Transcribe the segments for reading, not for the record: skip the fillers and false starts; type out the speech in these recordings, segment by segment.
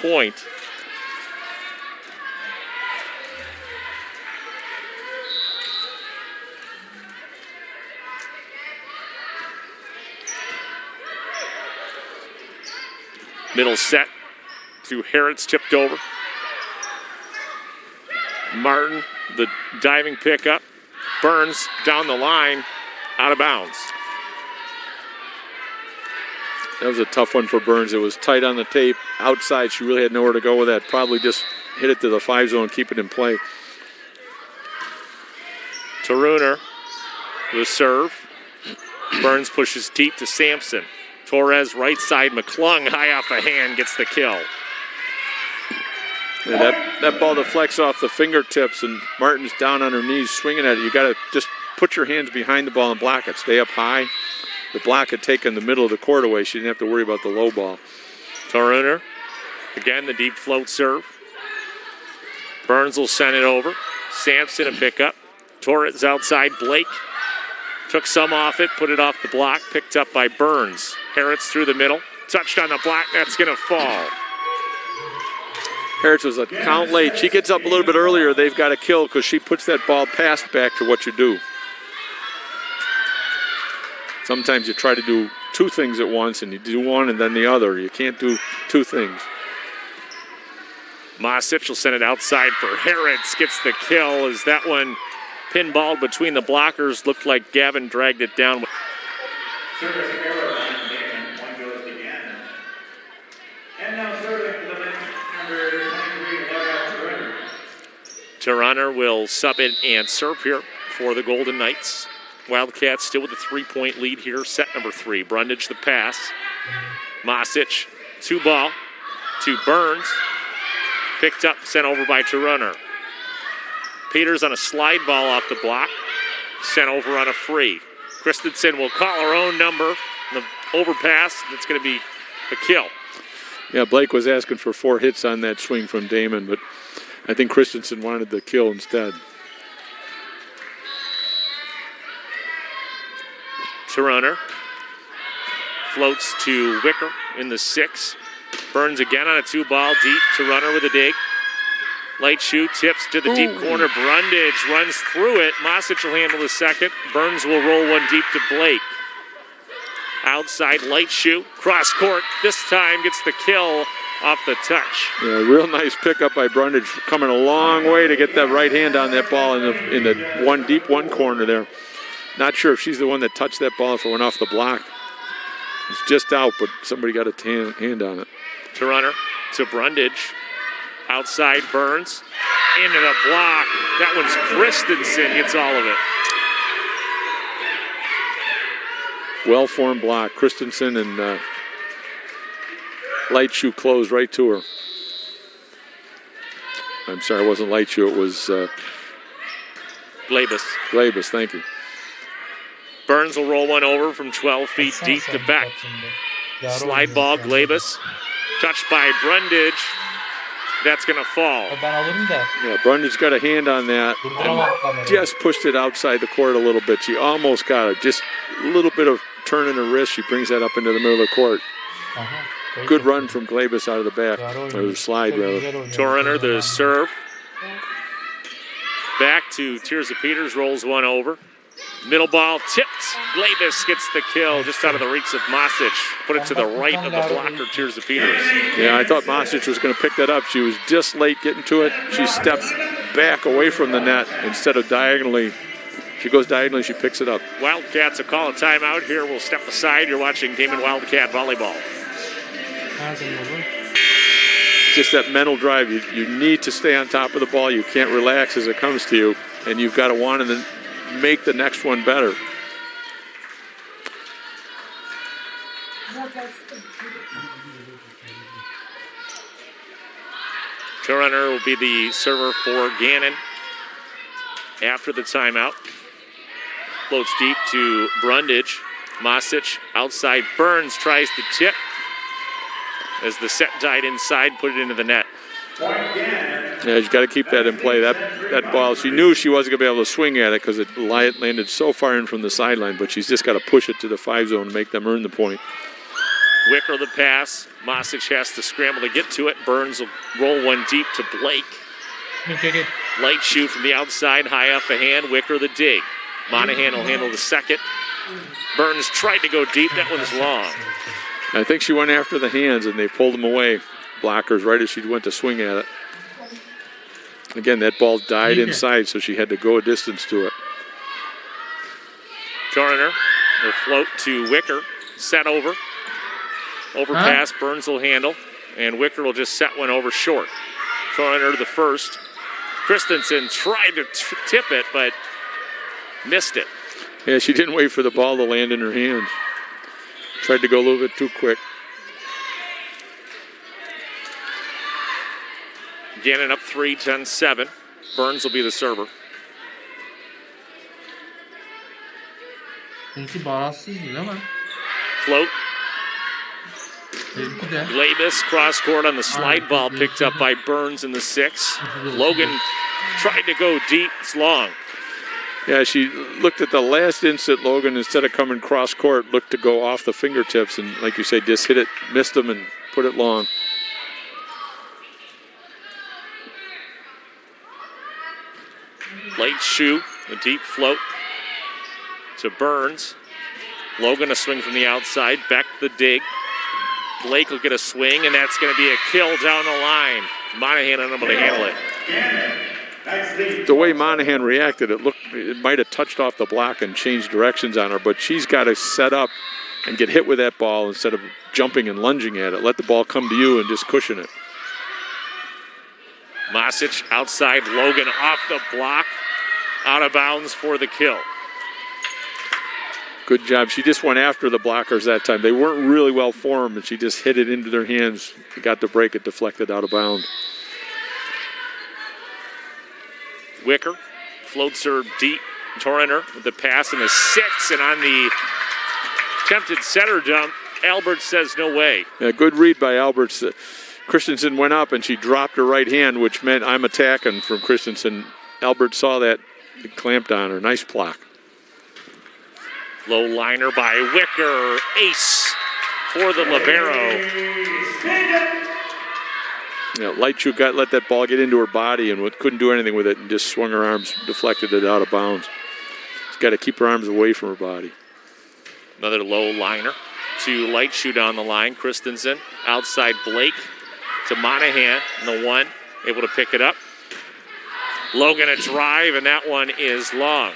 point. Middle set to Harrods, tipped over. Martin, the diving pickup. Burns down the line, out of bounds. That was a tough one for Burns. It was tight on the tape. Outside, she really had nowhere to go with that. Probably just hit it to the 5 zone, keep it in play. Toruner, the serve. Burns pushes deep to Sampson. Torres, right side, McClung, high off a hand, gets the kill. Yeah, that ball deflects off the fingertips, and Martin's down on her knees swinging at it. You got to just put your hands behind the ball and block it. Stay up high. The block had taken the middle of the court away. She didn't have to worry about the low ball. Toruner, again, the deep float serve. Burns will send it over. Sampson a pickup. Torres outside. Blake took some off it, put it off the block, picked up by Burns. Harrods through the middle, touched on the block, that's going to fall. Harrods was a count late. She gets up a little bit earlier. They've got to kill because she puts that ball past back to what you do. Sometimes you try to do two things at once, and you do one and then the other. You can't do two things. Masic will send it outside for Harrods, gets the kill as that one pinballed between the blockers. Looked like Gavin dragged it down. Service error on Daemen. One goes to Gannon. And now serving the bench, number 23, Lara. Toruner will sub in and serve here for the Golden Knights. Wildcats still with a 3-point lead here. Set number 3. Brundage the pass. Masic, 2-ball to Burns. Picked up, sent over by Toruner. Peters on a slide ball off the block. Sent over on a free. Christensen will call her own number. The overpass, that's going to be a kill. Yeah, Blake was asking for 4 hits on that swing from Daemen, but I think Christensen wanted the kill instead. Toruner floats to Wicker in the 6. Burns again on a 2-ball deep. Toruner with a dig. Light shoe tips to the deep corner. Brundage runs through it. Masic will handle the second. Burns will roll one deep to Blake. Outside light shoe. Cross court. This time gets the kill off the touch. Yeah, real nice pickup by Brundage. Coming a long way to get that right hand on that ball in the one deep one corner there. Not sure if she's the one that touched that ball if it went off the block. It's just out, but somebody got a hand on it. Toruner to Brundage. Outside Burns. Into the block. That one's Christensen. Gets all of it. Well-formed block. Christensen and Light Shoe closed right to her. I'm sorry, it wasn't Light Shoe. It was Glabus. Glabus, thank you. Burns will roll one over from 12 feet deep to back. Slide ball, Glabus. Touched by Brundage. That's going to fall. Yeah, Brundage got a hand on that. And just pushed it outside the court a little bit. She almost got it. Just a little bit of turn in her wrist. She brings that up into the middle of the court. Good run from Glabus out of the back. Or the slide, rather. Toruner, the serve. Back to Tirza Peters, rolls one over. Middle ball tipped. Glabus gets the kill just out of the reach of Masic. Put it to the right of the blocker, Tirza Peters. Yeah, I thought Masic was going to pick that up. She was just late getting to it. She stepped back away from the net instead of diagonally. She goes diagonally, she picks it up. Wildcats will call a timeout here. We'll step aside. You're watching Daemen Wildcat Volleyball. Just that mental drive. You need to stay on top of the ball. You can't relax as it comes to you. And you've got to want to make the next one better. Toruner will be the server for Gannon after the timeout. Floats deep to Brundage. Masic outside. Burns tries to tip. As the set died inside, put it into the net. Yeah, you got to keep that in play. That ball, she knew she wasn't going to be able to swing at it because it landed so far in from the sideline, but she's just got to push it to the 5 zone to make them earn the point. Wicker the pass. Masic has to scramble to get to it. Burns will roll one deep to Blake. Light shoot from the outside, high off the hand. Wicker the dig. Monahan will handle the second. Burns tried to go deep. That one's long. I think she went after the hands, and they pulled them away. Blockers right as she went to swing at it. Again, that ball died inside, so she had to go a distance to it. Toruner will float to Wicker. Set over. Overpass, Burns will handle, and Wicker will just set one over short. Toruner the first. Christensen tried to tip it, but missed it. Yeah, she didn't wait for the ball to land in her hands. Tried to go a little bit too quick. Gannon up 3, 10-7. Burns will be the server. Float. Labus cross court on the slide ball picked up by Burns in the 6. Logan tried to go deep. It's long. Yeah, she looked at the last instant. Logan, instead of coming cross court, looked to go off the fingertips and, like you say, just hit it, missed them, and put it long. Late shoe, a deep float to Burns. Logan a swing from the outside. Beck the dig. Blake will get a swing, and that's going to be a kill down the line. Monahan unable to handle it. The way Monahan reacted, it might have touched off the block and changed directions on her, but she's got to set up and get hit with that ball instead of jumping and lunging at it. Let the ball come to you and just cushion it. Masic outside, Logan off the block, out of bounds for the kill. Good job. She just went after the blockers that time. They weren't really well formed, and she just hit it into their hands. Got the break, it deflected out of bounds. Wicker floats her deep. Toruner with the pass and a 6, and on the attempted setter dump, Albert says no way. Yeah, good read by Alberts. Christensen went up, and she dropped her right hand, which meant I'm attacking from Christensen. Albert saw that, clamped on her. Nice block. Low liner by Wicker. Ace for the libero. Yeah, Light shoot let that ball get into her body and couldn't do anything with it and just swung her arms, deflected it out of bounds. She's got to keep her arms away from her body. Another low liner to Light shoot on the line. Christensen outside Blake to Monahan in the 1, able to pick it up. Logan a drive, and that one is long.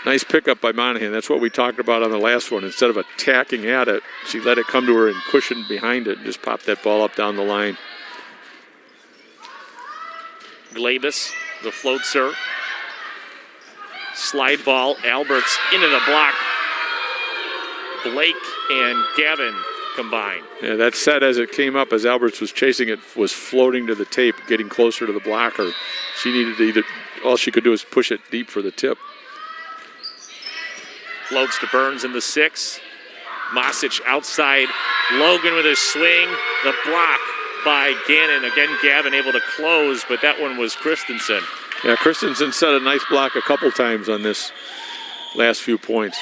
Nice pickup by Monahan. That's what we talked about on the last one. Instead of attacking at it, she let it come to her and cushioned behind it and just popped that ball up down the line. Glabus, the float serve. Slide ball, Alberts into the block. Blake and Gavin combine. Yeah, that set as it came up, as Alberts was chasing it, was floating to the tape, getting closer to the blocker. She needed to all she could do was push it deep for the tip. Floats to Burns in the 6. Masic outside. Logan with his swing. The block by Gannon. Again, Gavin able to close, but that one was Christensen. Yeah, Christensen set a nice block a couple times on this last few points.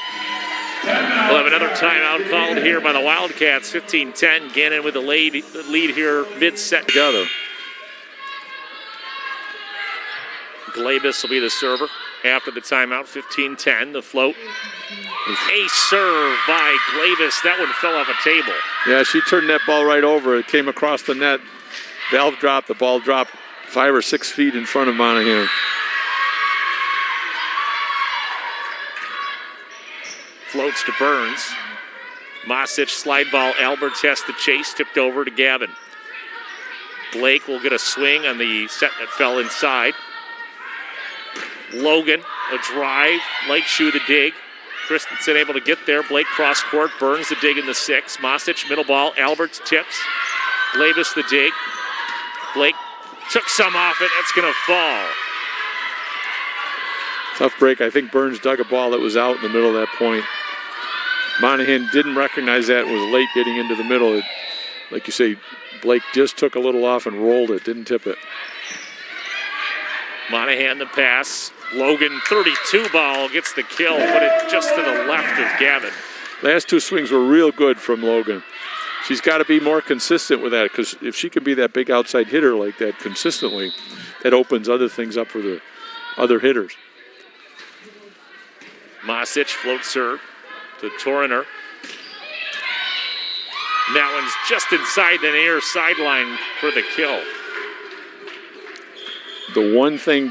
We'll have another timeout called here by the Wildcats. 15-10. Gannon with the lead here mid-set. Together. Glabus will be the server after the timeout. 15-10. The float. A serve by Glabus. That one fell off a table. Yeah, she turned that ball right over. It came across the net. Valve dropped. The ball dropped 5 or 6 feet in front of Monahan. Floats to Burns. Masic slide ball. Alberts has to chase. Tipped over to Gavin. Blake will get a swing on the set that fell inside. Logan, a drive. Light shoe the dig. Christensen able to get there. Blake cross court. Burns the dig in the 6. Masic middle ball. Alberts tips. Labus the dig. Blake took some off it. That's going to fall. Tough break. I think Burns dug a ball that was out in the middle of that point. Monahan didn't recognize that and was late getting into the middle. Like you say, Blake just took a little off and rolled it. Didn't tip it. Monahan the pass. Logan 32 ball gets the kill. Put it just to the left of Gavin. Last two swings were real good from Logan. She's got to be more consistent with that, because if she can be that big outside hitter like that consistently, that opens other things up for the other hitters. Masic floats her to Toruner. And that one's just inside the near sideline for the kill. The one thing